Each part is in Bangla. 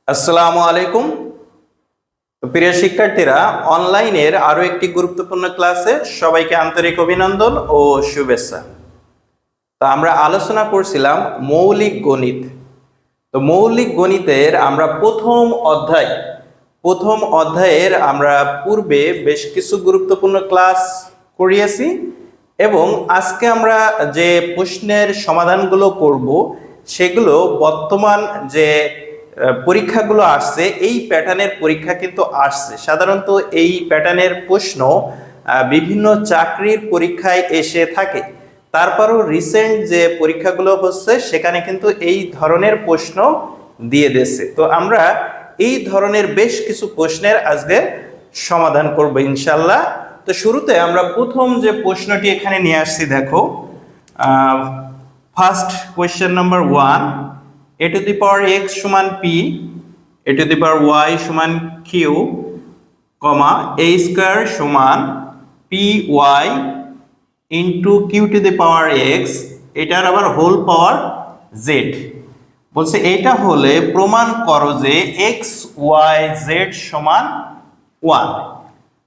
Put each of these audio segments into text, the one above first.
আসসালামু আলাইকুম। প্রিয় শিক্ষার্থীরা, অনলাইনের আরো একটি গুরুত্বপূর্ণ ক্লাসে সবাইকে আন্তরিক অভিনন্দন ও শুভেচ্ছা। তো আমরা আলোচনা করছিলাম মৌলিক গণিত। তো মৌলিক গণিতের আমরা প্রথম অধ্যায়ের আমরা পূর্বে বেশ কিছু গুরুত্বপূর্ণ ক্লাস করিয়েছি এবং আজকে আমরা যে প্রশ্নের সমাধানগুলো করব সেগুলো বর্তমান যে পরীক্ষাগুলো আসছে এই প্যাটার্নের পরীক্ষা কিন্তু আসছে। সাধারণত এই প্যাটার্নের প্রশ্ন বিভিন্ন চাকরির পরীক্ষায় এসে থাকে। তারপরও রিসেন্ট যে পরীক্ষাগুলো হচ্ছে সেখানে কিন্তু এই ধরনের প্রশ্ন দিয়ে দিয়েছে। তো আমরা এই ধরনের বেশ কিছু প্রশ্নের আজকে সমাধান করব ইনশাল্লাহ। তো শুরুতে আমরা প্রথম যে প্রশ্নটি এখানে নিয়ে আসছি, দেখো first question number 1, a to the power x সমান p, a to the power y সমান q, a স্কয়ার সমান py into q to the power x, এটার আবার হোল পাওয়ার z। বলছে এটা হলে প্রমাণ করো যে x y z সমান 1।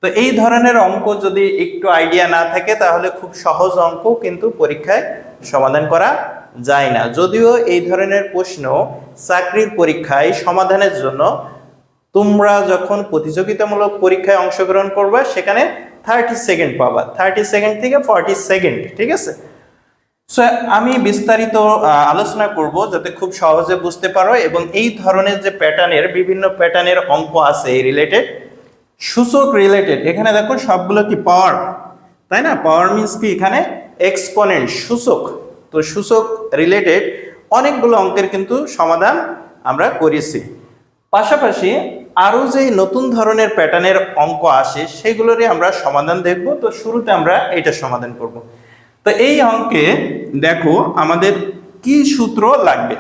তো এই ধরনের অঙ্ক যদি একটু আইডিয়া না থাকে তাহলে খুব সহজ অঙ্ক কিন্তু পরীক্ষায় সমাধান করা যায় না। যদিও এই ধরনের প্রশ্ন চাকরির পরীক্ষায় সমাধানের জন্য তোমরা যখন প্রতিযোগিতামূলক পরীক্ষায় অংশগ্রহণ করবে সেখানে 30 সেকেন্ড পাবা, 30 সেকেন্ড থেকে 40 সেকেন্ড, ঠিক আছে? সো আমি বিস্তারিত আলোচনা করব যাতে খুব সহজে বুঝতে পারো। এবং এই ধরনের যে প্যাটার্নের বিভিন্ন প্যাটার্নের অঙ্ক আছে এই রিলেটেড, সূচক রিলেটেড, এখানে দেখো সবগুলো কি পাওয়ার, তাই না? পাওয়ার মিন্স কি এখানে এক্সপোনেন্ট, সূচক। তো সূচক রিলেটেড অনেকগুলো অঙ্কের কিন্তু সমাধান আমরা করেছি। পাশাপাশি আরো যে নতুন ধরনের প্যাটার্নের অঙ্ক আসে সেগুলোরই আমরা সমাধান দেখব। তো শুরুতে আমরা এটা সমাধান করব। তো এই অঙ্কে দেখো আমাদের কি সূত্র লাগবে।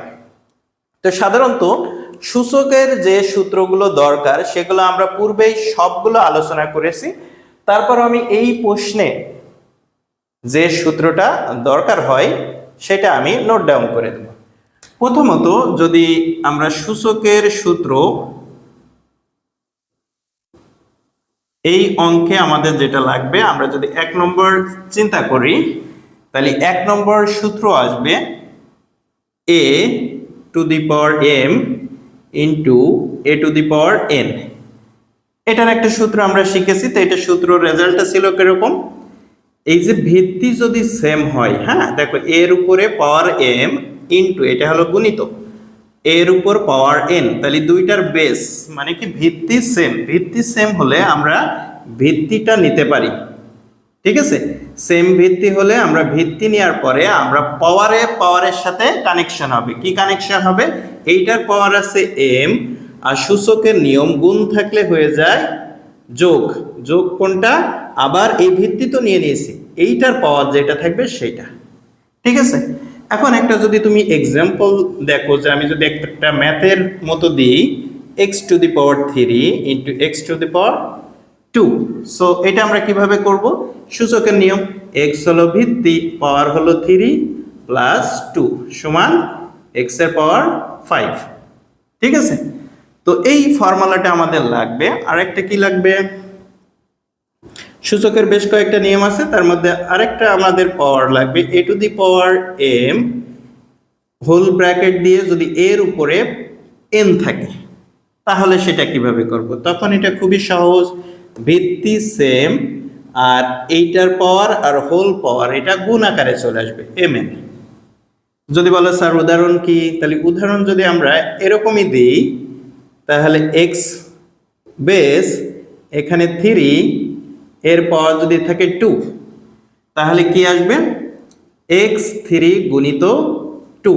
তো সাধারণত সূচকের যে সূত্রগুলো দরকার সেগুলো আমরা পূর্বেই সবগুলো আলোচনা করেছি। তারপর আমি এই প্রশ্নে যে সূত্রটা দরকার হয় সেটা আমি নোট ডাউন করে দেব। প্রথমত যদি আমরা সূচকের সূত্র এই অঙ্কে আমাদের যেটা লাগবে, আমরা যদি 1 নম্বর চিন্তা করি তাহলে 1 নম্বর সূত্র আসবে a to the power m into a to the power n। এটার একটা সূত্র আমরা শিখেছি। তো এটা সূত্র রেজাল্টটা ছিল কিরকম, এই যে ভিত্তি যদি সেম হয়, হ্যাঁ দেখো এর উপরে পাওয়ার m ইন্টু এটা হলো গুণিত এর উপর পাওয়ার n, তাহলে দুইটার বেস মানে কি ভিত্তি সেম। ভিত্তি সেম হলে আমরা ভিত্তিটা নিতে পারি, ঠিক আছে? সেম ভিত্তি হলে আমরা ভিত্তি নেওয়ার পরে আমরা পাওয়ারের সাথে কানেকশন হবে। কি কানেকশন হবে? এইটার পাওয়ার আছে m আর সূচকের নিয়ম গুণ থাকলে হয়ে যায় যোগ। যোগ কোনটা? আবার এই ভিত্তি তো নিয়ে নিয়েছি, এইটার পাওয়ার যেটা থাকবে সেটা, ঠিক আছে? এখন একটা যদি তুমি এক্সাম্পল দেখো, যে আমি যদি একটা ম্যাথের মতো দিই x two the power 3 into x two the power 2। So এটা আমরা কিভাবে করব? সূচকের নিয়ম, x হলো ভিত্তি, পাওয়ার হলো 3 প্লাস 2 সমান x এর পাওয়ার 5, ঠিক আছে? তো এই ফর্মুলাটা আমাদের লাগবে। আরেকটা কি লাগবে? সূচকের বেশ কয়েকটা নিয়ম আছে, তার মধ্যে আরেকটা আমাদের পাওয়ার লাগবে a to the power m whole bracket দিয়ে যদি এর উপরে n থাকে তাহলে সেটা কিভাবে করব? তখন এটা খুবই সহজ, ভিত্তি সেম আর এইটার পাওয়ার আর হোল পাওয়ার এটা গুণ আকারে চলে আসবে mn। যদি বলো স্যার উদাহরণ কি, তাহলে উদাহরণ যদি আমরা এরকমই দিই তাহলে x বেস এখানে 3 এর পাওয়ার যদি থাকে 2 তাহলে কি আসবে? x3 গুণিত 2,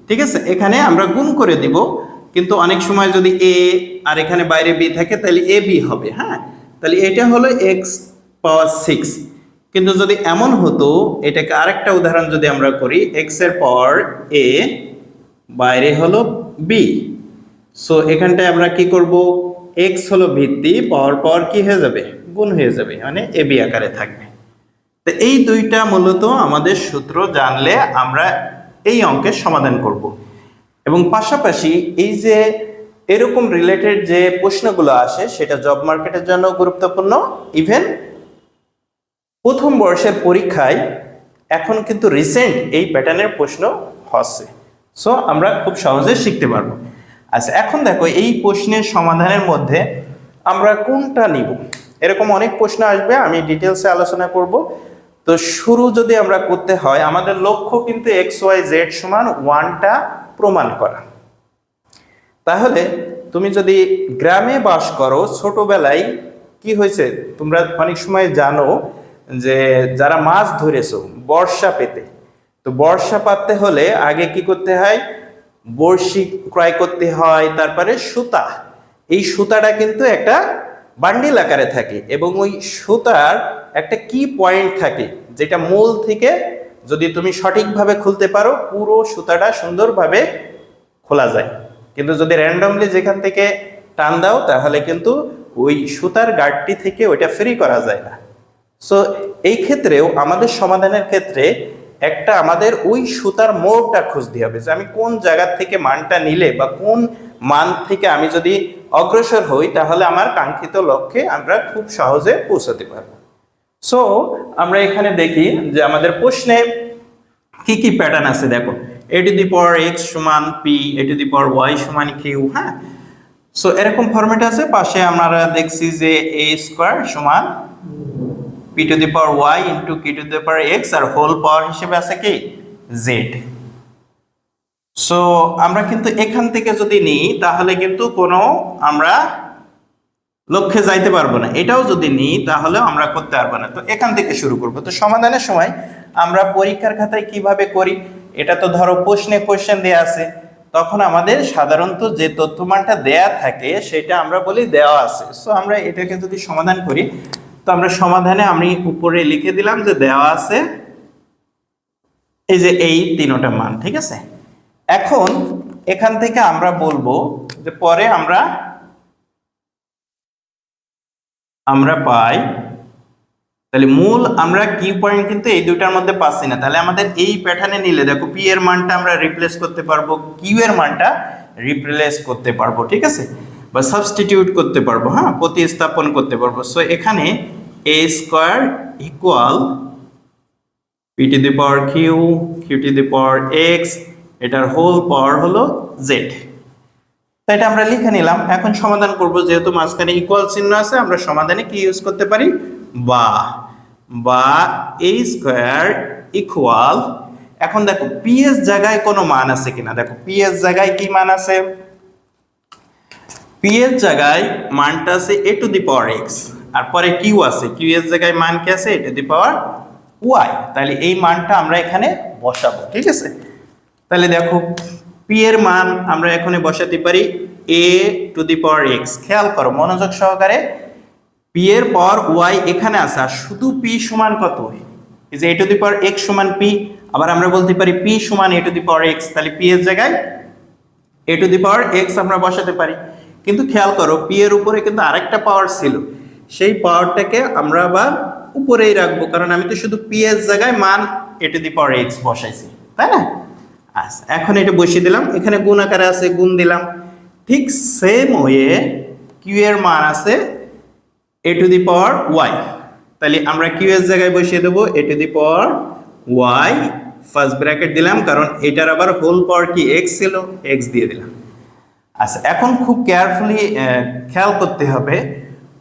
ঠিক আছে? এখানে আমরা গুণ করে দিব, কিন্তু অনেক সময় যদি a আর এখানে বাইরে b থাকে তাহলে ab হবে, হ্যাঁ? তাহলে এটা হলো x পাওয়ার 6। কিন্তু যদি এমন হতো, এটাকে আরেকটা উদাহরণ যদি আমরা করি, x এর পাওয়ার a বাইরে হলো b, সো এখানটায় আমরা কি করব? x হলো ভিত্তি, পাওয়ার কি হয়ে যাবে? গুণ হয়ে যাবে, মানে ab আকারে থাকবে। তো এই দুইটা মূলত আমাদের সূত্র জানলে আমরা এই অঙ্কের সমাধান করব। এবং পাশাপাশি এই যে এরকম রিলেটেড যে প্রশ্নগুলো আসে সেটা জব মার্কেটের জন্য গুরুত্বপূর্ণ। ইভেন প্রথম বর্ষের পরীক্ষায় এখন কিন্তু রিসেন্ট এই প্যাটার্নের প্রশ্ন হচ্ছে, সো আমরা খুব সহজে শিখতে পারবো। আচ্ছা, এখন দেখো এই প্রশ্নের সমাধানের মধ্যে আমরা কোনটা নিব, এরকম অনেক প্রশ্ন আসবে, আমি ডিটেলসে আলোচনা করব। তো শুরু যদি আমরা করতে হয়, আমাদের লক্ষ্য কিন্তু এক্স ওয়াই জেড সমান ওয়ানটা প্রমাণ করা। তাহলে তুমি যদি গ্রামে বাস করো, ছোটবেলায় কি হয়েছে তোমরা অনেক সময় জানো যে যারা মাছ ধরেছো বর্ষা পেতে, তো বর্ষা পাততে হলে আগে কি করতে হয়, বড়শি ক্রয় করতে হয়, তারপরে সুতা। এই সুতাটা কিন্তু একটা বান্ডিল আকারে থাকে এবং ওই সুতার একটা কি পয়েন্ট থাকে যেটা মূল থেকে যদি তুমি সঠিকভাবে খুলতে পারো পুরো সুতাটা সুন্দরভাবে খোলা যায়। কিন্তু যদি র্যান্ডমলি যেখান থেকে টান দাও তাহলে কিন্তু ওই সুতার গার্ডটি থেকে ওইটা ফ্রি করা যায় না। সো এই ক্ষেত্রেও আমাদের সমাধানের ক্ষেত্রে একটা আমাদের ওই সুতার মোড়টা খুঁজতে হবে যে আমি কোন জায়গা থেকে মানটা নিলে বা কোন মান থেকে আমি যদি অগ্রসর হই তাহলে আমার কাঙ্ক্ষিত লক্ষ্যে আমরা খুব সহজে পৌঁছাতে পারবো। সো আমরা এখানে দেখি যে আমাদের প্রশ্নে কি কি প্যাটার্ন আছে। দেখো a to the power x সমান p, a to the power y সমান q। হ্যাঁ, সো এরকম ফরম্যাট আছে। পাশে আমরা দেখছি যে a স্কয়ার সমান p to the power y into q to the power x আর হোল পাওয়ার হিসেবে আছে কি z। সো আমরা কিন্তু এখান থেকে যদি নিই তাহলে কিন্তু কোনো আমরা লক্ষ্যে যাইতে পারবো না, এটাও যদি নিই তাহলে আমরা করতে পারবো না। তো এখান থেকে শুরু করব। তো সমাধানের সময় আমরা পরীক্ষার খাতায় কিভাবে করি, এটা তো ধরো প্রশ্নে কোশ্চেন দেয়া আছে, তখন আমাদের সাধারণত যে তথ্যমানটা দেয়া থাকে সেটা আমরা বলি দেওয়া আছে। সো আমরা এটাকে যদি সমাধান করি, তো আমরা সমাধানে আমি উপরে লিখে দিলাম যে দেওয়া আছে এই যে এই তিনটা মান, ঠিক আছে। এখন এখান থেকে আমরা বলবো যে পরে আমরা পাই, তাহলে মূল আমরা কি পয়েন্ট কিন্তু এই দুটার মধ্যে পাচ্ছি না, তাহলে আমাদের এই প্যাটার্নে নিলে দেখো পি এর মানটা আমরা রিপ্লেস করতে পারবো, কিউ এর মানটা রিপ্লেস করতে পারবো, ঠিক আছে, বা সাবস্টিটিউট করতে পারবো, হ্যাঁ, প্রতিস্থাপন করতে পারবো। সো এখানে a square equal P to the power Q, Q to the power X, এটার হোল পাওয়ার হলো জেড। তো এটা আমরা লিখে নিলাম। এখন সমাধান করব, যেহেতু মাঝখানে ইকুয়াল চিহ্ন আছে আমরা সমাধানে কি ইউজ করতে পারি, বা a স্কয়ার ইকুয়াল, এখন দেখো পি এর জায়গায় কোনো মান আছে কিনা, দেখো পি এর জায়গায় কি মান আছে, পি এর জায়গায় মানটা আছে a to the power x, আর পরে কিউ আছে, কিউ এর জায়গায় মান কি আছে a to the power y। তাহলে এই মানটা আমরা এখানে বসাবো, ঠিক আছে। তাহলে দেখো পি এর মান আমরা এখানে বসাতে পারি a to the power x। খেয়াল করো মনোযোগ সহকারে, পি এর পাওয়ার y এখানে আছে আর শুধু p সমান কত, এই যে a to the power x সমান p। আবার আমরা বলতে পারি p সমান a to the power x, তাহলে p এর জায়গায় a to the power x আমরা বসাতে পারি। কিন্তু খেয়াল করো p এর উপরে কিন্তু আরেকটা পাওয়ার ছিল, সেই পাওয়ারটাকে আমরা আবার উপরেই রাখবো, কারণ আমি তো শুধু p এর জায়গায় মান a to the power x বসাইছি, তাই না। আচ্ছা, এখন এটা বসিয়ে দিলাম, এখানে গুণ আকারে আছে গুণ দিলাম। ঠিক সেম ওয়ে কিউ এর মান আছে a to the power y, তাহলে আমরা কিউ এর জায়গায় বসিয়ে দেবো a to the power y, first bracket দিলাম কারণ এটার আবার হোল পাওয়ার কি x ছিল, x দিয়ে দিলাম। আচ্ছা, এখন খুব কেয়ারফুলি খেয়াল করতে হবে,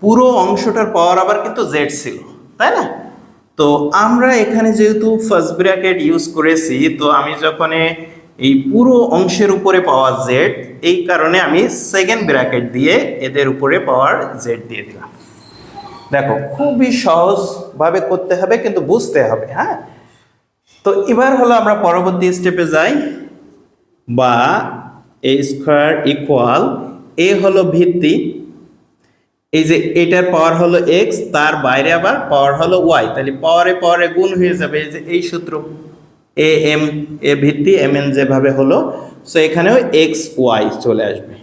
পুরো অংশটার পাওয়ার আবার কিন্তু z ছিল, তাই না। তো আমরা এখানে যেহেতু ফার্স্ট ব্র্যাকেট ইউজ করেছি, তো আমি যখন এই পুরো অংশের উপরে পাওয়ার z, এই কারণে আমি সেকেন্ড ব্র্যাকেট দিয়ে এদের উপরে পাওয়ার z দিয়ে দিলাম। দেখো খুবই সহজ ভাবে করতে হবে কিন্তু বুঝতে হবে, হ্যাঁ। তো এবার হলো আমরা পরবর্তী স্টেপে যাই, বা a স্কয়ার ইকুয়াল, a হলো ভিত্তি, এই যে এটার পাওয়ার হলো x, তার বাইরে আবার পাওয়ার হলো y, তাহলে পাওয়ারে গুণ হয়ে যাবে, এই যে এই সূত্র a m, a ভিত্তি m n যেভাবে হলো, সো এখানেও x y চলে আসবে,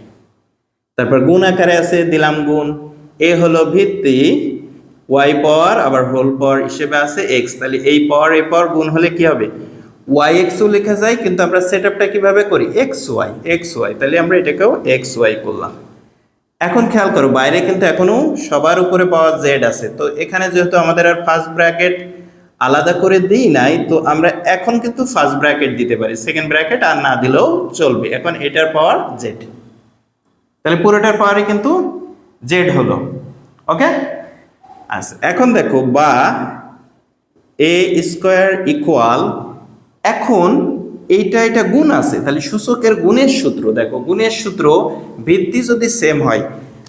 তারপর গুণ আকারে আছে দিলাম গুণ, a হলো ভিত্তি, y পাওয়ার আবার হোল পাওয়ার হিসেবে আছে x, তাহলে এই পাওয়ার গুণ হলে কি হবে ওয়াই এক্সও লেখা যায়, কিন্তু আমরা সেট আপটা কিভাবে করি, এক্স ওয়াই, তাহলে আমরা এটাকেও এক্স ওয়াই করলাম। এখন খেয়াল করো বাইরে কিন্তু এখনো সবার উপরে পাওয়ার জেড আছে, তো এখানে যেহেতু আমাদের আর ফার্স্ট ব্র্যাকেট আলাদা করে দিই নাই, তো আমরা এখন কিন্তু ফার্স্ট ব্র্যাকেট দিতে পারি, সেকেন্ড ব্র্যাকেট আর না দিলেও চলবে। এখন এটার পাওয়ার জেড, তাহলে পুরোটার পাওয়ারই কিন্তু জেড হলো। ওকে, আচ্ছা এখন দেখো বা এ স্কোয়ার ইকুয়াল, এখন এটা গুণ আছে, তাহলে সূচকের গুণের সূত্র দেখো, গুণের সূত্র ভিত্তি যদি সেম হয়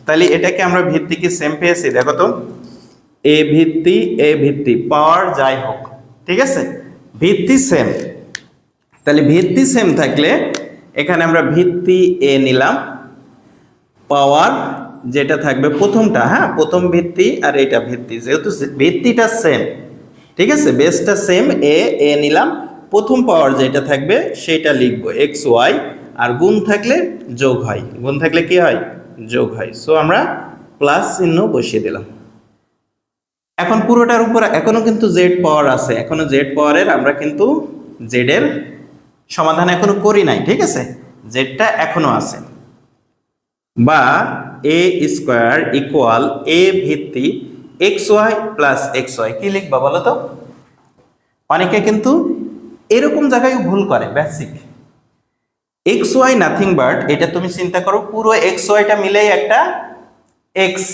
তাহলে এটাকে আমরা ভিত্তি কি সেম পেয়েছি, দেখো তো এ ভিত্তি পাওয়ার যাই হোক, ঠিক আছে, ভিত্তি সেম, তাহলে ভিত্তি সেম থাকলে এখানে আমরা ভিত্তি এ নিলাম, পাওয়ার যেটা থাকবে প্রথমটা, হ্যাঁ প্রথম ভিত্তি আর এটা ভিত্তি, যেহেতু ভিত্তিটা সেম, ঠিক আছে, বেসটা সেম, এ নিলাম, প্রথম পাওয়ার যেটা থাকবে সেটা লিখবো এক্স ওয়াই, আর গুণ থাকলে যোগ হয়, গুণ থাকলে কি হয়, যোগ হয়। সো আমরা প্লাস চিহ্ন বসিয়ে দিলাম। এখন পুরোটার উপর এখনো কিন্তু জেড পাওয়ার আছে, এখনো জেড পাওয়ারের আমরা কিন্তু জেড এর সমাধান এখনো করি নাই, ঠিক আছে, জেডটা এখনো আছে। বা এ স্কোয়ার ইকুয়াল এ ভিত্তি X Y plus X Y, কি লিখবা বলো তো? অনেকে কিন্তু এরকম জায়গায় ভুল করে, basic X Y nothing but, এটা তুমি চিন্তা করো পুরো এক্স ওয়াইটা মিলেই একটা এক্স,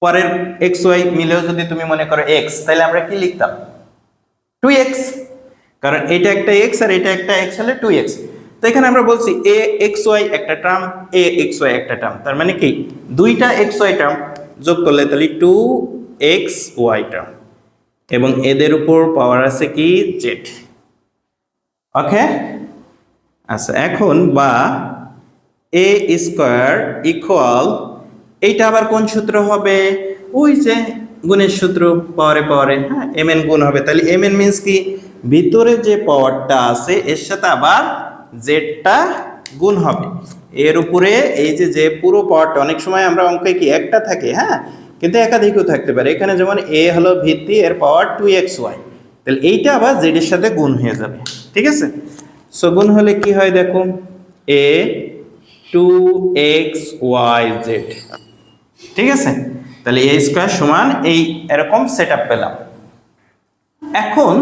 পরের এক্স ওয়াই মিলেও যদি তুমি মনে করো এক্স, তাহলে আমরা কি লিখতাম, 2x, কারণ এটা একটা এক্স আর এটা একটা এক্স হলে 2x। তো এখানে আমরা বলছি এ এক্স ওয়াই একটা টার্ম, এ এক্স ওয়াই একটা টার্ম, তার মানে কি দুইটা এক্স ওয়াই টার্ম যোগ করলে তাহলে 2x ওয়াই টার্ম, এবং এদের উপর পাওয়ার আছে কি জেড। ওকে, আচ্ছা এখন বা এ স্কোয়ার ইকুয়াল, এইটা আবার কোন সূত্র হবে, ওই যে গুণের সূত্র, পাওয়ারে হ্যাঁ এম এন গুণ হবে, তাহলে এম এন মিনস কি ভিতরে যে পাওয়ারটা আছে এর সাথে আবার জেডটা গুণ হবে, এর উপরে এই যে পুরো পাওয়ারটা, অনেক সময় আমরা অঙ্কে কি একটা থাকে, হ্যাঁ কিন্তু একাধিকও থাকতে পারে, এখানে যেমন এ হলো ভিত্তি, এর পাওয়ার 2x ওয়াই, তাহলে এইটা আবার জেড এর সাথে গুণ হয়ে যাবে, ঠিক আছে। সো গুণ হলে কি হয় দেখো, এ 2x y z, ঠিক আছে, তাহলে এ স্কোয়ার সমান এই এরকম সেট আপ পেলাম। এখন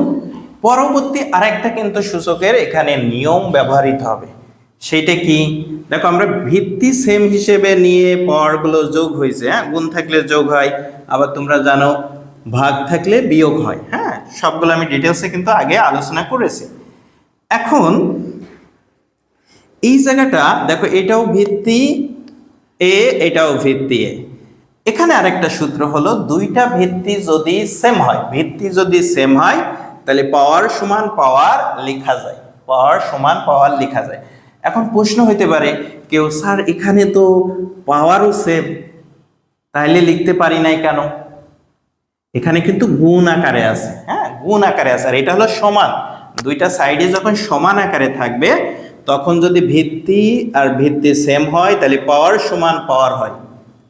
পরবর্তী আরেকটা কিন্তু সূচকের এখানে নিয়ম ব্যবহৃত হবে, সেইটা কি দেখো, আমরা ভিত্তি সেম হিসেবে নিয়ে পাওয়ারগুলো যোগ হয়েছে, হ্যাঁ গুণ থাকলে যোগ হয়, আবার তোমরা জানো ভাগ থাকলে বিয়োগ হয়, হ্যাঁ সবগুলো আমি ডিটেলসে কিন্তু আগে আলোচনা করেছি। এখন এই জায়গাটা দেখো, এটাও ভিত্তি এ, এটাও ভিত্তি এ, এখানে আরেকটা সূত্র হলো দুইটা ভিত্তি যদি সেম হয়, ভিত্তি যদি সেম হয় তাহলে পাওয়ার সমান পাওয়ার লেখা যায়, পাওয়ার সমান পাওয়ার লেখা যায়। এখন প্রশ্ন হইতে পারে কেউ, স্যার এখানে তো পাওয়ারও সেম, তাহলে লিখতে পারি নাই কেন? এখানে কিন্তু গুণ আকারে আছে, হ্যাঁ গুণ আকারে আছে, আর এটা হলো সমান, দুইটা সাইডে যখন সমান আকারে থাকবে তখন যদি ভিত্তি আর ভিত্তি সেম হয় তাহলে পাওয়ার সমান পাওয়ার হয়,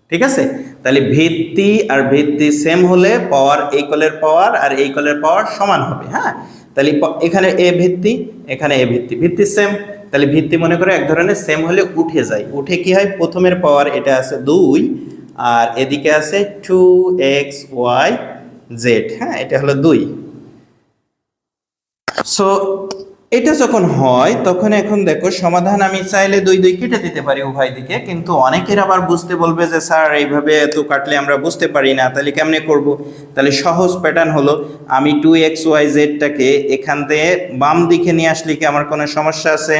ঠিক আছে, তাহলে ভিত্তি আর ভিত্তি সেম হলে পাওয়ার এই কলের পাওয়ার আর এই কলের পাওয়ার সমান হবে, হ্যাঁ তাহলে এখানে এ ভিত্তি, এখানে এ ভিত্তি, ভিত্তি সেম, তাহলে ভিত্তি মনে করে এক ধরনের সেম হলে উঠে যায়, উঠে কি হয় প্রথমের পাওয়ার এটা আছে 2 আর এদিকে আছে 2x y z, হ্যাঁ এটা হলো 2। সো এটা যখন হয় তখন এখন দেখো সমাধান আমি চাইলে 2 কেটে দিতে পারি উভয় দিকে, কিন্তু অনেকের আবার বুঝতে বলবে যে স্যার এইভাবে এত কাটলে আমরা বুঝতে পারি না, তাহলে কেমনে করব? তাহলে সহজ প্যাটার্ন হলো আমি 2x y z টাকে এখান থেকে বাম দিকে নিয়ে আসলে কি আমার কোনো সমস্যা আছে?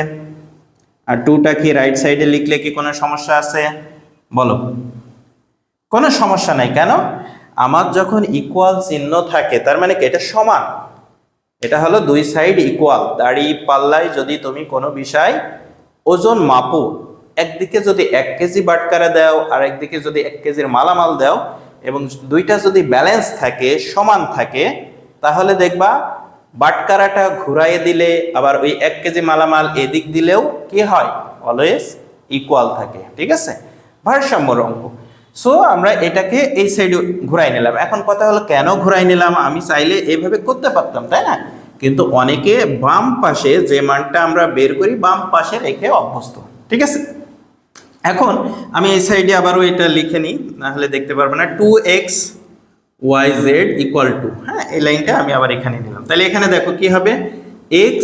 আর 2টা কি রাইট সাইডে লিখলে কি কোনো সমস্যা আছে বলো? কোনো সমস্যা নাই। কেন? আমার যখন ইকুয়াল চিহ্ন থাকে তার মানে কি এটা সমান, এটা হলো দুই সাইড ইকুয়াল। দাড়ি পাল্লায় যদি তুমি কোনো বিষয় ওজন মাপো, একদিকে যদি 1 কেজি বাটকারা দাও আর একদিকে যদি 1 কেজির মালামাল দাও এবং দুইটা যদি ব্যালেন্স থাকে, সমান থাকে, তাহলে দেখবা বাটকারাটা ঘুরাইয়ে দিলে আবার ওই 1 কেজি মালামাল এদিক দিলেও কি হয়, অলওয়েজ ইকুয়াল থাকে। ঠিক আছে, ভারসাম্যর অঙ্ক। সো আমরা এটাকে এই সাইডে ঘুরাই নিলাম। এখন কথা হলো কেন ঘুরাই নিলাম? আমি চাইলে এইভাবে করতে পারতাম, তাই না? কিন্তু অনেকে বাম পাশে যে মানটা আমরা বের করি বাম পাশে রেখে অভ্যস্ত, ঠিক আছে। এখন আমি এই সাইডে আবারও এটা লিখে নিই, না হলে দেখতে পারবো না। 2x y z equal to, হ্যাঁ এই লাইনটা আমি আবার এখানে নিলাম। তাহলে এখানে দেখো কি হবে, x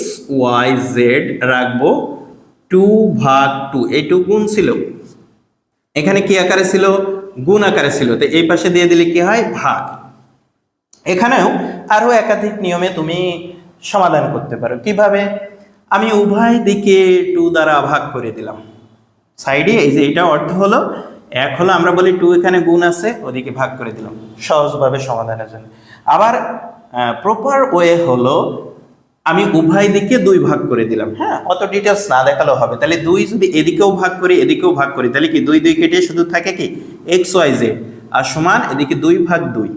y z রাখবো 2/2, এই 2 গুণ ছিল, এখানে কি আকারে ছিল, গুণ আকারে ছিল, তো এই পাশে দিয়ে দিলে কি হয়, ভাগ। এখানেও আরো একাধিক নিয়মে তুমি সমাধান করতে পারো। কিভাবে, আমি উভয় দিকে 2 দ্বারা ভাগ করে দিলাম সাইডে, এই যে এটা অর্থ হলো এক হলো আমরা বলি 2 এখানে গুণ আছে, ওদিকে ভাগ করে দিলাম সহজভাবে সমাধানের জন্য। আবার প্রপার ওয়ে হলো আমি উভয় দিকে 2 ভাগ করে দিলাম, হ্যাঁ অত ডিটেলস না দেখালেও হবে। তাহলে 2 যদি এদিকেও ভাগ করি এদিকেও ভাগ করি, তাহলে কি 2 2 কেটে শুধু থাকে কি এক্স ওয়াই জেড, আর সমান এদিকে 2/2।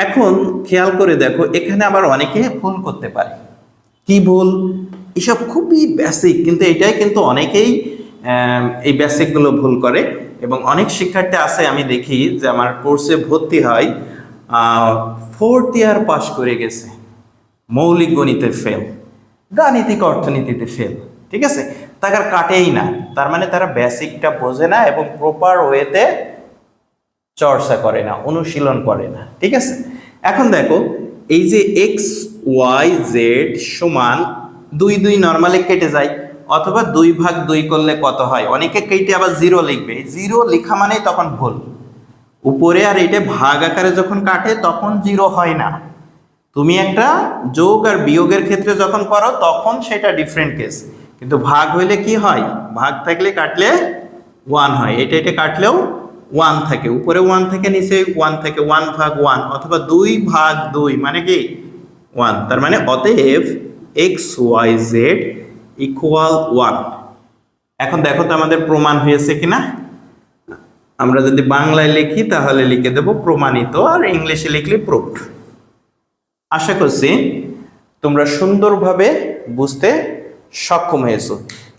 এখন খেয়াল করে দেখো, এখানে আবার অনেকে ভুল করতে পারে। কি ভুল, এসব খুবই বেসিক, কিন্তু এটাই কিন্তু অনেকেই এই বেসিকগুলো ভুল করে। এবং অনেক শিক্ষার্থী আছে আমি দেখি যে আমার কোর্সে ভর্তি হয় 4th ইয়ার পাশ করে গেছে, মৌলিক গণিতে ফেল, গাণিতিক অর্থনীতিতে ফেল, ঠিক আছে, তার কাটেই না। তার মানে তারা বেসিকটা বোঝে না এবং প্রপার ওয়েতে চর্চা করে না, অনুশীলন করে না, ঠিক আছে। এখন দেখো এই যে এক্স ওয়াই জেড সমান 2 2 নর্মালি কেটে যায়, অথবা 2/2 করলে কত হয়, অনেকে কেটে আবার 0 লিখবে। 0 লেখা মানে তখন ভুল, উপরে আর এটা ভাগ আকারে যখন কাটে তখন 0 হয় না। তুমি একটা যোগ আর বিয়োগের ক্ষেত্রে যখন করো তখন সেটা ডিফারেন্ট কেস, কিন্তু ভাগ হইলে কি হয়, ভাগ থাকলে কাটলে 1 হয়, এটা কাটলেও 1 থাকে, উপরে 1 থেকে নিচে 1 থেকে, 1/1 অথবা 2/2 মানে কি 1। তার মানে অতএব এক্স ওয়াই জেড ইকুয়াল 1। এখন দেখো তো আমাদের প্রমাণ হয়েছে কিনা। আমরা যদি বাংলায় লিখি তাহলে লিখে দেব প্রমাণিত, আর ইংলিশে লিখলে প্রুভড। আশা করছি তোমরা সুন্দরভাবে বুঝতে সক্ষম হয়েছো।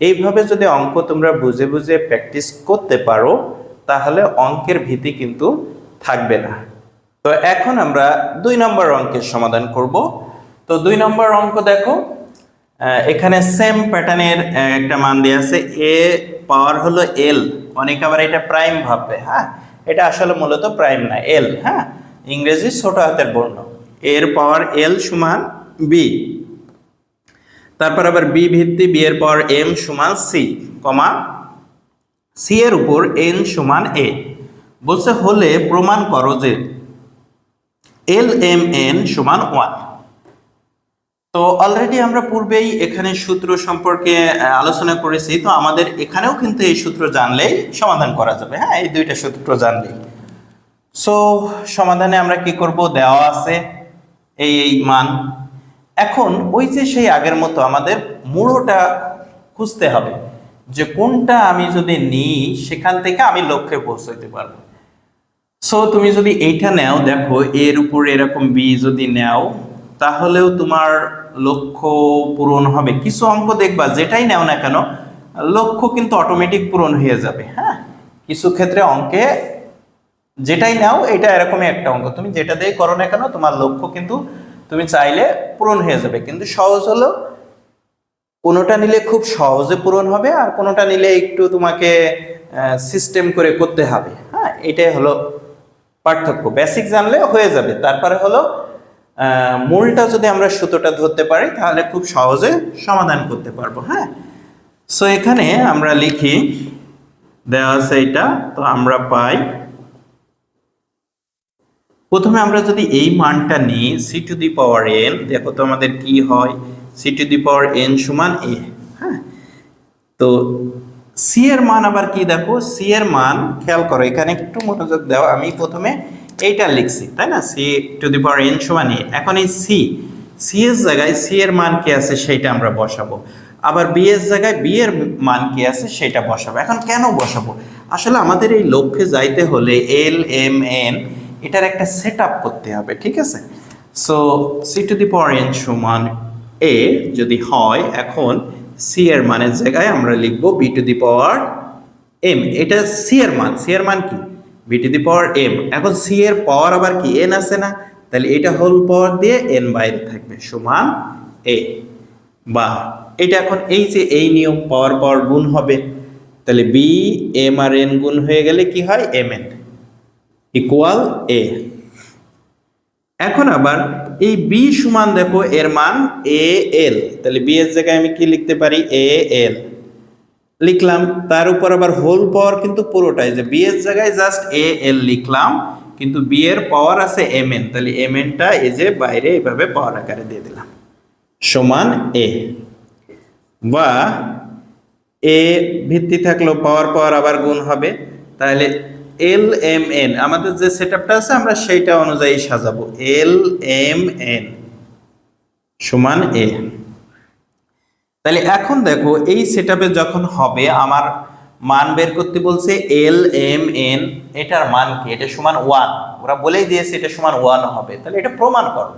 এইভাবে যদি অঙ্ক তোমরা বুঝে বুঝে প্র্যাকটিস করতে পারো তাহলে অঙ্কের ভীতি কিন্তু থাকবে না। তো এখন আমরা 2 নম্বর অঙ্কের সমাধান করব। তো 2 নম্বর অঙ্ক দেখো, এখানে সেম প্যাটার্নের একটা মান দেওয়া আছে, এ পাওয়ার হলো এল, অনেকে আবার এটা প্রাইম ভাববে, হ্যাঁ এটা আসলে মূলত প্রাইম না, এল, হ্যাঁ ইংরেজি ছোট হাতের বর্ণ, এর পাওয়ার এল সমান বি, তারপর আবার বি ভিত্তি বি এর পাওয়ার এম সমান সি, কমা সি এর উপর এন সমান এ। বলছে হলে প্রমাণ করো যে এল এম এন সমান 1। তো অলরেডি আমরা পূর্বেই এখানে সূত্র সম্পর্কে আলোচনা করেছি, তো আমাদের এখানেও কিন্তু এই সূত্র জানলেই সমাধান করা যাবে, হ্যাঁ এই 2টা সূত্র জানলেই। সো সমাধানে আমরা কি করব, দেওয়া আছে এই মান। এখন ওই যে সেই আগের মতো আমাদের মূলটা খুঁজতে হবে, যে কোনটা আমি যদি নিই সেখান থেকে আমি লক্ষ্যে পৌঁছাতে পারবো। সো তুমি যদি এইটা নাও, দেখো এর উপর এরকম বি যদি নাও তাহলেও তোমার লক্ষ্য পূরণ হবে। কিছু অঙ্ক দেখবা যেটাই নাও না কেন লক্ষ্য কিন্তু অটোমেটিক পূরণ হয়ে যাবে, হ্যাঁ কিছু ক্ষেত্রে অঙ্কে যেটাই নাও এটা এরকমই একটা অঙ্ক, তুমি যেটা দিয়ে করো না কেন তোমার লক্ষ্য কিন্তু তুমি চাইলে পূরণ হয়ে যাবে। কিন্তু সহজ হলো কোনোটা নিলে খুব সহজে পূরণ হবে, আর কোনোটা নিলে একটু তোমাকে সিস্টেম করে করতে হবে, হ্যাঁ এটাই হলো পার্থক্য। বেসিক জানলে হয়ে যাবে, তারপরে হলো মূলটা যদি আমরা সূত্রটা ধরতে পারি তাহলে খুব সহজে সমাধান করতে পারবো, হ্যাঁ। সো এখানে আমরা লিখি, দেওয়া আছে এটা, তো আমরা পাই প্রথমে আমরা যদি এই মানটা নিই C to the power N, দেখো তো আমাদের কি হয়, C to the power N সমান এ, হ্যাঁ। তো সি এর মান আবার কি, দেখো সি এর মান খেয়াল করো, এখানে একটু মনোযোগ দাও, আমি প্রথমে এইটা লিখছি তাই না, C to the power N সমান এ। এখন এই সি এর জায়গায় সি এর মান কি আছে সেইটা আমরা বসাবো, আবার বি এর জায়গায় বি এর মান কি আছে সেটা বসাবো। এখন কেন বসাবো, আসলে আমাদের এই লক্ষ্যে যাইতে হলে এল এম এন এটার একটা সেট আপ করতে হবে, ঠিক আছে। So C to the power N সমান এ যদি হয়, এখন সি এর মানের জায়গায় আমরা লিখব B to the power M, এটা সি এর মান কি B to the power M. এখন সি এর পাওয়ার আবার কি এন আছে না, তাহলে এটা হোল পাওয়ার দিয়ে এন বাইরে থাকবে সমান এ, বা এটা এখন এই যে এই নিয়ম পাওয়ার পাওয়ার গুণ হবে, তাহলে বি এম আর এন গুণ হয়ে গেলে কি হয় এম এন ইকুয়াল এ। এখন আবার এই বি সমান দেখো এর মান এ এল, তাহলে বি এর জায়গায় আমি কি লিখতে পারি এ এল লিখলাম, তার উপর আবার হোল পাওয়ার কিন্তু পুরোটাই, যে বি এর জায়গায় জাস্ট এ এল লিখলাম, কিন্তু বি এর পাওয়ার আছে এম এন, তাহলে এম এনটা এই যে বাইরে এইভাবে পাওয়ার আকারে দিয়ে দিলাম সমান এ, বা এ ভিত্তি থাকলো পাওয়ার পাওয়ার আবার গুণ হবে, তাহলে এল এম এন আমাদের যে সেটআপটা আছে আমরা সেইটা অনুযায়ী সাজাবো, এল এম এন সমান এ। তাহলে এখন দেখো এই সেটআপে যখন হবে আমার মান বের করতে বলছে এল এম এন, এটার মান কি, এটা সমান 1, ওরা বলেই দিয়েছে এটা সমান 1 হবে, তাহলে এটা প্রমাণ করো।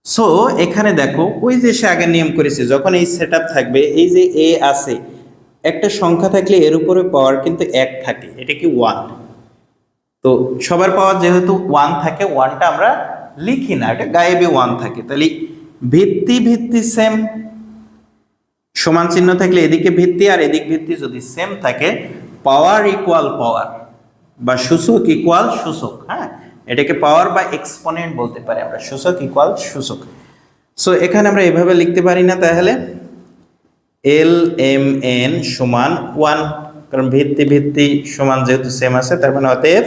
সো এখানে দেখো ওই যে সে আগে নিয়ম করেছে, যখন এই সেটআপ থাকবে এই যে এ আছে একটা সংখ্যা থাকলে এর উপরে পাওয়ার কিন্তু 1 থাকে, এটা কি 1, তো সবার পাওয়ার যেহেতু 1 থাকে 1টা আমরা লিখি না, এটা গায়েবী 1 থাকে, তাহলে ভিত্তি ভিত্তি সেম, সমান চিহ্ন থাকলে এদিকে ভিত্তি আর এদিক ভিত্তি যদি সেম থাকে পাওয়ার ইকুয়াল পাওয়ার বা সূচক ইকুয়াল সূচক, হ্যাঁ এটাকে পাওয়ার বা এক্সপোনেন্ট বলতে পারি আমরা, সূচক ইকুয়াল সূচক। সো এখানে আমরা এভাবে লিখতে পারি না, তাহলে এল এম এন সমান 1, কারণ ভিত্তি ভিত্তি সমান যেহেতু সেম আছে তার মানে অতএব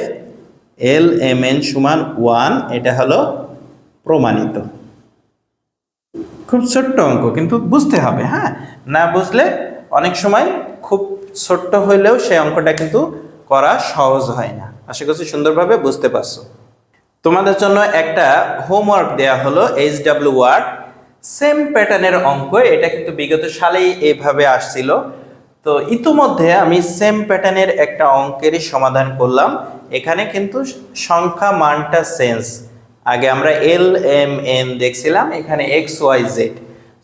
এল এম এন সমান 1, এটা হলো প্রমাণিত। খুব ছোট্ট অঙ্ক কিন্তু বুঝতে হবে, হ্যাঁ না বুঝলে অনেক সময় খুব ছোট্ট হইলেও সেই অঙ্কটা কিন্তু করা সহজ হয় না। আশা করছি সুন্দরভাবে বুঝতে পারছো। তোমাদের জন্য একটা হোমওয়ার্ক দেয়া হলো HW ওয়ার্ড, সেম প্যাটার্নের অঙ্ক, এটা কিন্তু বিগত সালেই এইভাবে আসছিল। তো ইতিমধ্যে আমি সেম প্যাটার্নের একটা অঙ্কেরই সমাধান করলাম, এখানে কিন্তু সংখ্যা মানটা চেঞ্জ, আগে আমরা এল এম এন দেখছিলাম, এখানে এক্স ওয়াই জেড।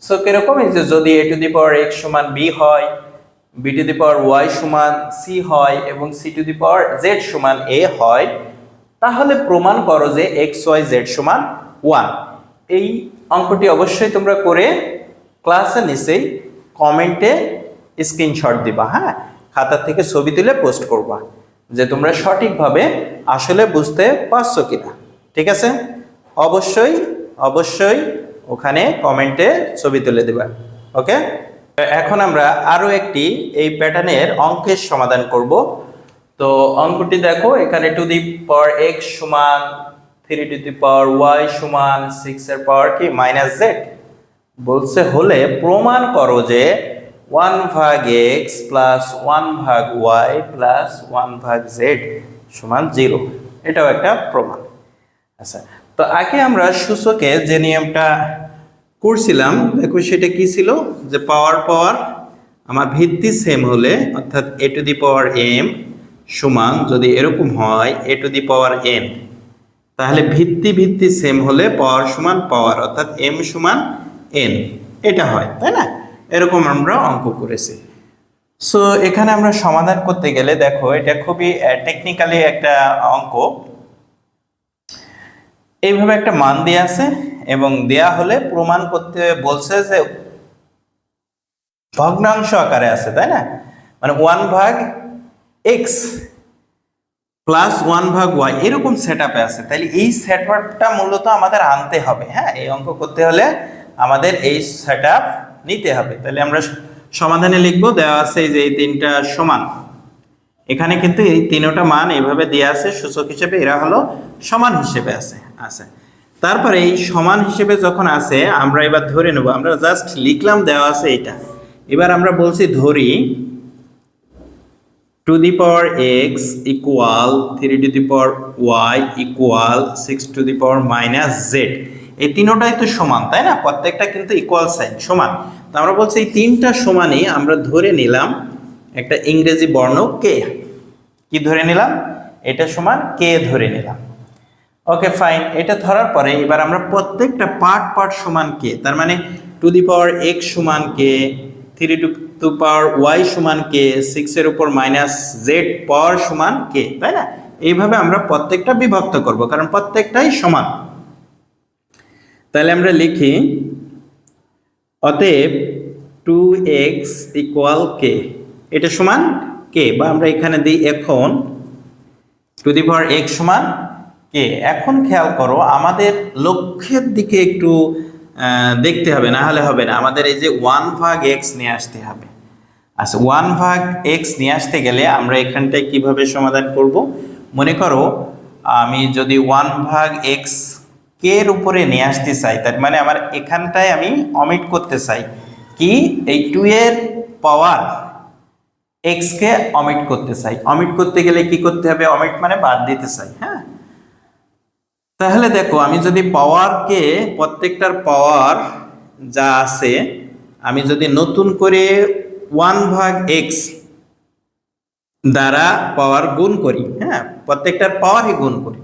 সো কিরকম, এই যে যদি A to the power X সমান বি হয়, B to the power Y সমান সি হয় এবং C to the power Z সমান এ হয়, তাহলে প্রমাণ করো যে এক্স ওয়াই জেড সমান 1। এই অঙ্কটি অবশ্যই তোমরা করে ক্লাসের নিচেই কমেন্টে স্ক্রিনশট দিবা, হ্যাঁ খাতা থেকে ছবি তুলে পোস্ট করবা যে তোমরা সঠিকভাবে আসলে বুঝতে পারছো কিনা, ঠিক আছে? অবশ্যই অবশ্যই ওখানে কমেন্টে ছবি তুলে দিবা, ওকে? এখন আমরা আরো একটি এই প্যাটার্নের অঙ্কের সমাধান করব। তো অঙ্কটি দেখো, এখানে টু দি পাওয়ার x সমান 3 টু দি পাওয়ার y সমান 6 এর পাওয়ার কি মাইনাস z বলছে, হলে প্রমাণ করো যে 1 ভাগ x প্লাস 1 ভাগ y প্লাস 1 ভাগ z সমান 0। এটাও একটা প্রমাণ। আচ্ছা, তো আগে আমরা সূচকে যে নিয়মটা করছিলাম দেখো সেটা কি ছিল, যে পাওয়ার পাওয়ার আমার ভিত্তি সেম হলে অর্থাৎ এ টু দি পাওয়ার m সমান যদি এরকম হয় এ টু দি পাওয়ার n, তাহলে ভিত্তি ভিত্তি সেম হলে পাওয়ার সমান পাওয়ার অর্থাৎ m সমান n, এটা হয়, তাই না? এরকম আমরা অঙ্ক করেছি। সো এখানে আমরা সমাধান করতে গেলে দেখো এটা খুবই টেকনিক্যালি একটা অঙ্ক। এইভাবে একটা মান দেয়া আছে এবং দেয়া হলে প্রমাণ করতে বলছে যে ভগ্নাংশ আকারে আছে, তাই না? মানে 1 ভাগ x প্লাস 1 ভাগ y এরকম সেটআপে আছে, তাহলে এই সেটআপটা মূলত আমাদের আনতে হবে, হ্যাঁ এই অঙ্ক করতে হলে আমাদের এই সেটআপ নিতে হবে। তাহলে আমরা সমাধানে লিখব, দেওয়া আছে এই যে এই তিনটা সমান, এখানে কিন্তু এই তিনটা মান এইভাবে দেয়া আছে সূচক হিসেবে, এরা হলো সমান হিসেবে আছে। আচ্ছা, তারপরে এই সমান হিসেবে যখন আছে আমরা এবার ধরে নেব, আমরা জাস্ট লিখলাম দেওয়া আছে এটা, এবার আমরা বলছি ধরি two the power x equal 3 two the power y equal 6 two the power minus z, এই তিনটাই তো সমান, তাই না? প্রত্যেকটা কিন্তু ইকুয়াল সাইন সমান, তো আমরা বলছি এই তিনটা সমানই আমরা ধরে নিলাম একটা ইংরেজি বর্ণ কে, কি ধরে নিলাম, এটা সমান কে ধরে নিলাম, ওকে ফাইন। এটা ধরার পরে এবার আমরা প্রত্যেকটা পার্ট পার্ট সমান কে, তার মানে টু দি পাওয়ার x সমান কে, 3 টু দি পাওয়ার y সমান কে, 6 এর উপর মাইনাস z পাওয়ার সমান কে, তাই না? এইভাবে আমরা প্রত্যেকটা বিভক্ত করব কারণ প্রত্যেকটাই সমান। তাহলে আমরা লিখি অতএব 2x ইকুয়াল কে, এটা সমান কে, বা আমরা এখানে দিই এখন টু দি পাওয়ার x সমান কে। এখন খেয়াল করো আমাদের লক্ষ্যের দিকে একটু দেখতে হবে, না হলে হবে না। আমাদের এই যে 1/x নিয়ে আসতে হবে। আচ্ছা, 1/x নিয়ে আসতে গেলে আমরা এখানটায় কিভাবে সমাধান করব? মনে করো আমি যদি 1/x কে এর উপরে নিয়ে আসতে চাই, তার মানে আমার এখানটায় আমি অমিট করতে চাই কি, এই 2 এর পাওয়ার x কে অমিট করতে চাই। অমিট করতে গেলে কি করতে হবে? অমিট মানে বাদ দিতে চাই। হ্যাঁ, তাহলে দেখো আমি যদি পাওয়ারকে, প্রত্যেকটার পাওয়ার যা আছে, আমি যদি নতুন করে 1/x দ্বারা পাওয়ার গুণ করি, হ্যাঁ প্রত্যেকটার পাওয়ারই গুণ করি,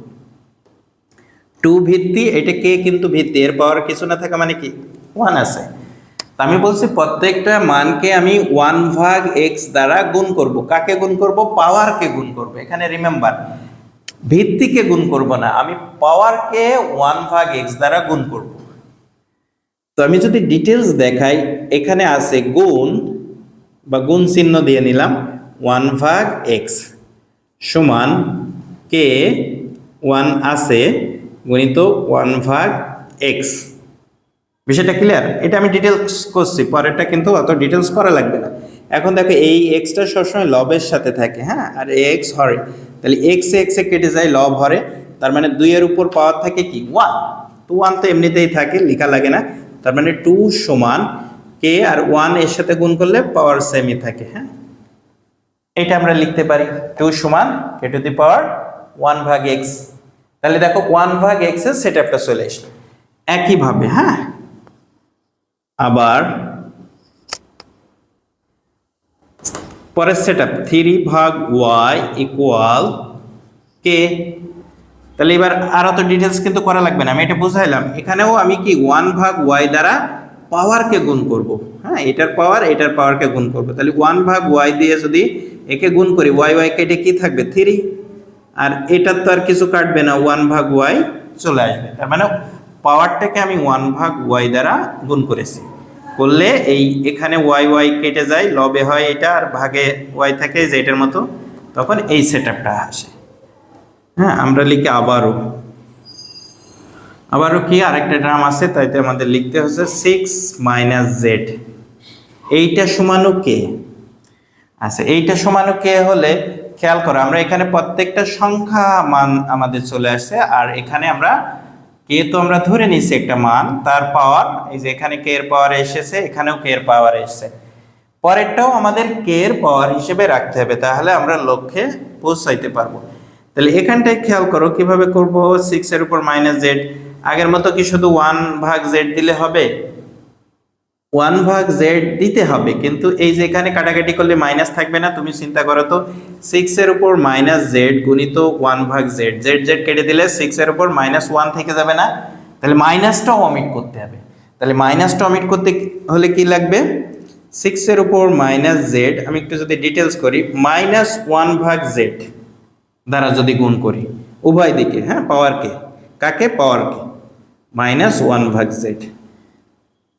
2 ভিত্তি, এটা কে কিন্তু ভিত্তি, এর পাওয়ার কিছু না থাকা মানে কি 1 আছে। আমি বলছি প্রত্যেকটা মানকে আমি 1/x দ্বারা গুণ করব। কাকে গুণ করব? পাওয়ারকে গুণ করব। এখানে রিমেম্বার, ভিত্তিকে গুণ করব না, আমি পাওয়ারকে 1/x দ্বারা গুণ করব। তো আমি যদি ডিটেলস দেখাই, এখানে আছে গুণ বা গুণ চিহ্ন দিয়ে নিলাম 1/x সমান কে 1 আছে গুণিত 1/x। বিষয়টা ক্লিয়ার? এটা আমি ডিটেলস করছি, পরেরটা কিন্তু অত ডিটেলস করা লাগবে না। এখন দেখো এই এক্সটা সবসময় লবের সাথে থাকে, হ্যাঁ, আর এক্স হরে, তাহলে এক্স এ কেটে যায়, লব হরে, তার মানে 2 এর উপর পাওয়ার থাকে কি 1, তো 1 তো এমনিতেই থাকে, লেখা লাগে না। তার মানে 2 সমান কে আর 1 এর সাথে গুণ করলে পাওয়ার সেমই থাকে। হ্যাঁ, এটা আমরা লিখতে পারি 2 সমান কে টু দি পাওয়ার 1/x। তাহলে দেখো 1/x এর সেটআপটা চলে আসলো। একইভাবে হ্যাঁ, আবার পরের সেটআপ 3/y ইকুয়াল কে। তাহলে এবার আর অত ডিটেলস কিন্তু করা লাগবে না, আমি এটা বুঝাইলাম। এখানেও আমি কি 1/y দ্বারা পাওয়ারকে গুণ করব। হ্যাঁ, এটার পাওয়ারকে গুণ করব। তাহলে 1/y দিয়ে যদি একে গুণ করি, y কেটে কি থাকবে 3, আর এটার তো আর কিছু কাটবে না, 1/y চলে আসবে। তার মানে পাওয়ারটাকে আমি 1/y দ্বারা গুণ করেছি, করলে এই এখানে y কেটে যায়, লবে হয় এটা, আর ভাগে y থাকে যে এটার মতো, তখন এই সেটআপটা আসে। হ্যাঁ, আমরা লিখি আবারও কি আরেকটা টার্ম আছে, তাইতে আমাদের লিখতে হচ্ছে 6 - z। এইটা সমানু কে। আচ্ছা, এইটা সমানু কে হলে খেয়াল করো, আমরা এখানে প্রত্যেকটা সংখ্যা মান আমাদের চলে আসছে, আর এখানে আমরা কে তো আমরা ধরে নিচ্ছি একটা মান, তার পাওয়ার, এই যে এখানে কে এর পাওয়ার এসেছে, এখানেও কে এর পাওয়ার এসেছে, পরেরটাও আমাদের কে এর পাওয়ার হিসেবে রাখতে হবে, তাহলে আমরা লক্ষ্যে পৌঁছাইতে পারবো। তাহলে এখানটায় খেয়াল করো কিভাবে করব। 6 এর উপর -z, আগের মতো কি শুধু 1/z দিলে হবে? 1/z দিতে হবে, কিন্তু এই যে এখানে কাটাকাটি করলে মাইনাস থাকবে না। তুমি চিন্তা করো তো, 6 এর উপর -z গুণিত 1/z, z কেটে দিলে 6 এর উপর -1 থেকে যাবে না? তাহলে মাইনাসটাও অমিট করতে হবে। তাহলে মাইনাসটা অমিট করতে হলে কি লাগবে? 6 এর উপর -z, আমি একটু যদি ডিটেলস করি, -1/z দ্বারা যদি গুণ করি উভয় দিকে, হ্যাঁ পাওয়ারকে, কাকে? পাওয়ারকে, -1/z।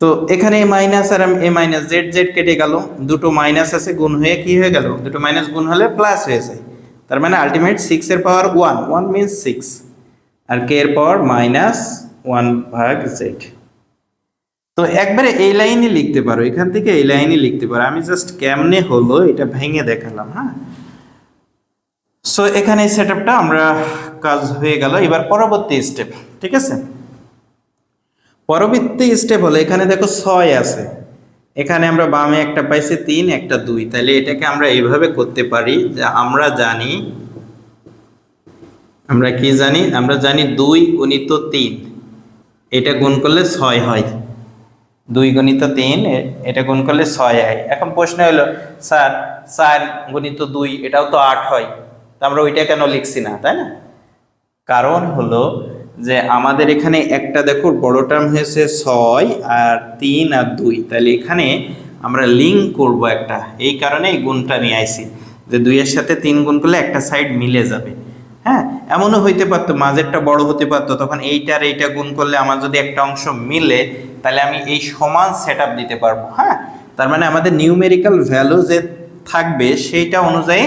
তো এখানে মাইনাস আর এ মাইনাস, z কেটে গেল, দুটো মাইনাস আছে, গুণ হয়ে কি হয়ে গেল? দুটো মাইনাস গুণ হলে প্লাস হয়ে যায়। তার মানে আলটিমেট 6 এর পাওয়ার 1 মিনস 6, আর কে এর পাওয়ার -1/z। তো একবারে এই লাইনই লিখতে পারো, এখান থেকে এই লাইনই লিখতে পারো। আমি জাস্ট কেমনে হলো এটা ভেঙে দেখালাম। হ্যাঁ, সো এখানে এই সেটআপটা আমরা কাজ হয়ে গেল। এবার পরবর্তী স্টেপ, ঠিক আছে? পরবর্তী স্টেপ হলো, এখানে দেখো 6 আছে, এখানে আমরা বামে একটা পাইছি 3, একটা 2, তাহলে এটাকে আমরা এইভাবে করতে পারি যে আমরা কি জানি, আমরা জানি 2 গুণিত 3, এটা গুণ করলে 6 হয়। 2 গুণিত 3, এটা গুণ করলে 6 হয়। এখন প্রশ্ন হলো, স্যার 4 গুণিত 2 এটাও তো 8 হয়, তা আমরা ওইটা কেন লিখছি না, তাই না? কারণ হলো যে আমাদের এখানে একটা দেখো বড় টার্ম হয়েছে 6 আর 3 আর 2, তাহলে এখানে আমরা লিঙ্ক করব একটা, এই কারণে এই গুণটা নিয়ে আইছি যে 2 এর সাথে 3 গুণ করলে একটা সাইড মিলে যাবে। হ্যাঁ, এমনও হইতে পারতো মাঝেরটা বড় হতে পারতো, তখন এইটার এইটা গুণ করলে আমার যদি একটা অংশ মিলে তাহলে আমি এই সমান সেটআপ দিতে পারবো। হ্যাঁ, তার মানে আমাদের নিউমেরিক্যাল ভ্যালু যে থাকবে সেইটা অনুযায়ী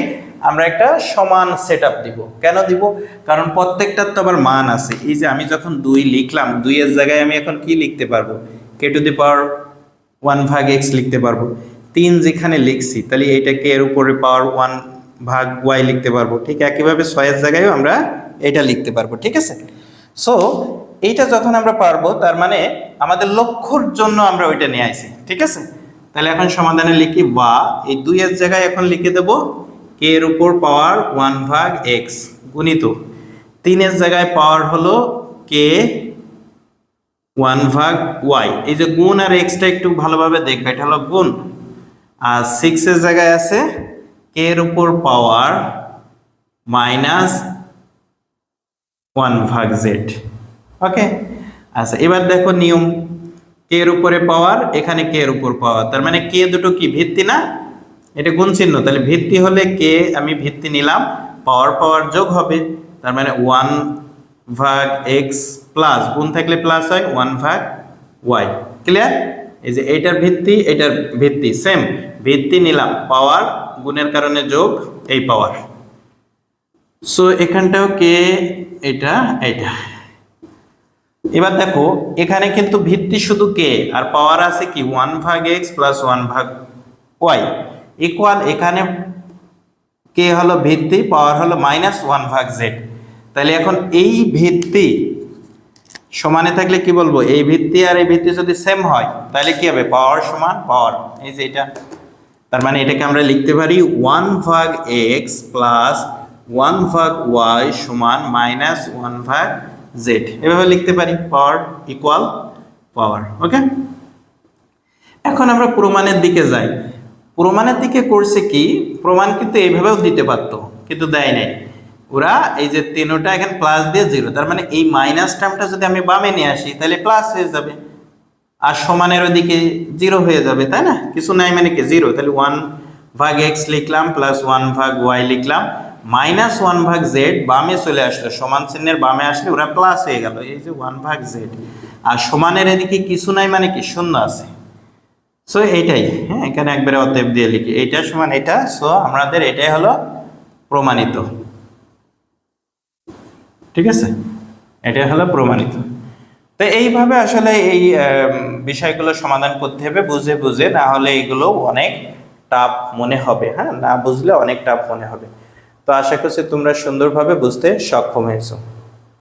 আমরা একটা সমান সেটআপ দিব। কেন দিব? কারণ প্রত্যেকটার তো আবার মান আছে। এই যে আমি যখন 2 লিখলাম, 2 এর জায়গায় আমি এখন কি লিখতে পারবো? k⁴ লিখতে পারবো। 3 যেখানে লিখছি তাহলে এইটা k এর উপরে পাওয়ার 1/y লিখতে পারবো। ঠিক একইভাবে 6 এর জায়গায়ও আমরা এটা লিখতে পারবো। ঠিক আছে, সো এইটা যখন আমরা পারবো তার মানে আমাদের লক্ষ্যর জন্য আমরা ওইটা নিয়ে আইছি। ঠিক আছে, তাহলে এখন সমাধানে লিখি বা এই 2 এর জায়গায় এখন লিখে দেব k এর উপর পাওয়ার 1/x গুণিত 3 এর জায়গায় পাওয়ার হলো k 1/y। এই যে গুণ আর এক্সটা একটু ভালোভাবে দেখবে, এটা হলো গুণ। আর 6 এর জায়গায় আছে k এর উপর পাওয়ার -1/z। ওকে, আচ্ছা এবার দেখো নিয়ম, k এর উপরে পাওয়ার, এখানে k এর উপর পাওয়ার, তার মানে k দুটো কি ভিত্তি না? এটা গুণ চিহ্ন, তাহলে ভিত্তি হলে k আমি ভিত্তি নিলাম, পাওয়ার পাওয়ার যোগ হবে, তার মানে 1/x প্লাস গুণ থাকলে প্লাস হয় 1/y। ক্লিয়ার? এই যে এইটার ভিত্তি এটার ভিত্তি সেম, ভিত্তি নিলাম, পাওয়ার গুণের কারণে যোগ এই পাওয়ার। সো এখানটাও k, এটা এটা। এবার দেখো এখানে কিন্তু ভিত্তি শুধু k আর পাওয়ার আছে কি 1/x প্লাস 1/y ইকুয়াল, এখানে k হলো ভিত্তি, পাওয়ার হলো -1/z। তাহলে এখন এই ভিত্তি সমানে থাকলে কি বলবো? এই ভিত্তি আর এই ভিত্তি যদি সেম হয় তাহলে কি হবে? পাওয়ার সমান পাওয়ার। এই যে এটা, তার মানে এটাকে আমরা লিখতে পারি 1/x প্লাস 1/y সমান -1/z। এভাবে লিখতে পারি, পাওয়ার ইকুয়াল পাওয়ার। ওকে, এখন আমরা প্রমাণের দিকে যাই। প্রমাণের দিকে করছে কি, প্রমাণ কিন্তু এইভাবেও দিতে পারতো কিন্তু দেয় নাই ওরা। এই যে 3টা এখানে প্লাস দিয়ে 0, তার মানে এই মাইনাস টার্মটা যদি আমি বামে নিয়ে আসি তাহলে প্লাস হয়ে যাবে, আর সমানের ওদিকে 0 হয়ে যাবে, তাই না? কিছু নাই মানে কি 0, তাহলে 1/x লিখলাম প্লাস 1/y লিখলাম, -1/z বামে চলে আসলো, সমান চিহ্নের বামে আসলে ওরা প্লাস হয়ে গেল, এই যে 1/z, আর সমানের এদিকে কিছু নাই মানে কি শূন্য আছে। সো এইটাই, হ্যাঁ, এখানে একবারে অতএব দিয়ে লিখি এইটা সমান এটা। সো আমাদের এটাই হলো প্রমাণিত। ঠিক আছে, এটাই হলো প্রমাণিত। তো এইভাবে আসলে এই বিষয়গুলো সমাধান করতে হবে বুঝে বুঝে, না হলে এগুলো অনেক টাফ মনে হবে। হ্যাঁ, না বুঝলে অনেক টাফ মনে হবে। তো আশা করছি তোমরা সুন্দরভাবে বুঝতে সক্ষম হয়েছো।